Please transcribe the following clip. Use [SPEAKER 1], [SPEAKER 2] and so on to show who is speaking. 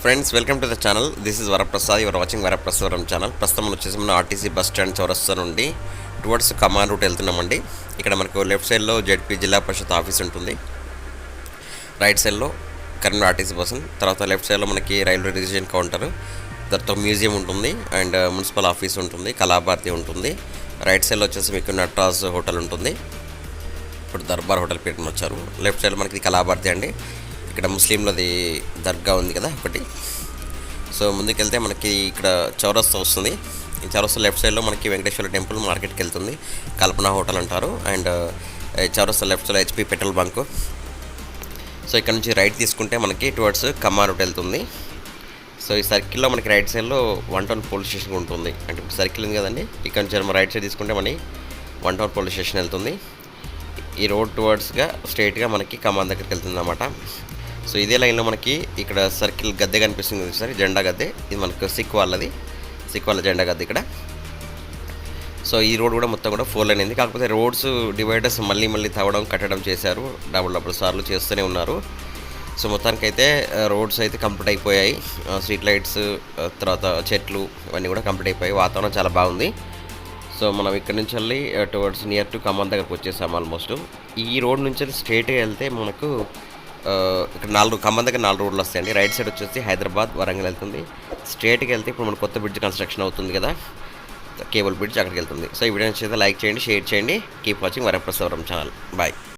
[SPEAKER 1] Friends, welcome to the channel. This is Varaprasad. Your watching Varaprasad వరం channel. ప్రస్తుతం వచ్చేసి మనం ఆర్టీసీ బస్ స్టాండ్ చౌరస్తా నుండి టువర్డ్స్ కమాన్ రూట్ వెళ్తున్నామండి. ఇక్కడ మనకు లెఫ్ట్ సైడ్లో జెడ్పీ జిల్లా పరిషత్ ఆఫీస్ ఉంటుంది. రైట్ సైడ్లో కరీంనగర్ ఆర్టీసీ బస్, తర్వాత లెఫ్ట్ సైడ్లో మనకి రైల్వే రిజర్వేషన్ కౌంటర్, తర్వాత మ్యూజియం ఉంటుంది అండ్ మున్సిపల్ ఆఫీస్ ఉంటుంది, కళాభారతి ఉంటుంది. రైట్ సైడ్లో వచ్చేసి మీకు నటరాజ్ హోటల్ ఉంటుంది. ఇప్పుడు దర్బార్ హోటల్ పెట్టుకుని వచ్చారు. లెఫ్ట్ సైడ్ మనకి కళాభారతి అండి. ఇక్కడ ముస్లింలది దర్గా ఉంది కదా ఒకటి. సో ముందుకెళ్తే మనకి ఇక్కడ చౌరస్తా వస్తుంది. ఈ చౌరస్తా లెఫ్ట్ సైడ్లో మనకి వెంకటేశ్వర టెంపుల్ మార్కెట్కి వెళ్తుంది. కల్పన హోటల్ అంటారు. అండ్ చౌరస్తా left side HP petrol bunk. So ఇక్కడ నుంచి రైట్ తీసుకుంటే మనకి టువర్డ్స్ కమాన్ రూట్ వెళ్తుంది. సో ఈ సర్కిల్లో మనకి రైట్ సైడ్లో 1 టౌన్ పోలీస్ స్టేషన్ ఉంటుంది. అంటే ఇప్పుడు సర్కిల్ ఉంది కదండి, ఇక్కడ నుంచి మనం రైట్ సైడ్ తీసుకుంటే మనకి 1 టౌన్ పోలీస్ స్టేషన్ వెళ్తుంది. ఈ రోడ్ టువర్డ్స్గా స్ట్రైట్గా మనకి కమాన్ దగ్గరికి వెళ్తుంది అన్నమాట. సో ఇదే లైన్లో మనకి ఇక్కడ సర్కిల్ గద్దె కనిపిస్తుంది సార్, జెండా గద్దె. ఇది మనకు సిక్ వాళ్ళ జెండా గద్దె ఇక్కడ. సో ఈ రోడ్ కూడా మొత్తం కూడా 4 లైన్ అయింది. కాకపోతే రోడ్స్ డివైడర్స్ మళ్ళీ తవ్వడం కట్టడం చేశారు, డబుల్ సార్లు చేస్తూనే ఉన్నారు. సో మొత్తానికైతే రోడ్స్ అయితే కంప్లీట్ అయిపోయాయి. స్ట్రీట్ లైట్స్, తర్వాత చెట్లు ఇవన్నీ కూడా కంప్లీట్ అయిపోయాయి. వాతావరణం చాలా బాగుంది. సో మనం ఇక్కడ నుంచి వెళ్ళి టువర్డ్స్ నియర్ టు కమాన్ దగ్గరకు వచ్చేసాం ఆల్మోస్ట్. ఈ రోడ్ నుంచి వెళ్ళి స్ట్రైట్గా వెళ్తే మనకు ఇక్కడ కమాన్ దగ్గర 4 రోడ్లు వస్తాయండి. రైట్ సైడ్ వచ్చేసి హైదరాబాద్, వరంగల్ వెళ్తుంది. స్ట్రైట్గా వెళ్తే ఇప్పుడు మన కొత్త బ్రిడ్జ్ కన్స్ట్రక్షన్ అవుతుంది కదా, కేబుల్ బ్రిడ్జ్, అక్కడికి వెళ్తుంది. సో ఈ వీడియో నచ్చితే లైక్ చేయండి, షేర్ చేయండి. కీప్ వాచింగ్ వరప్రసాద్ వరం ఛానల్. బాయ్.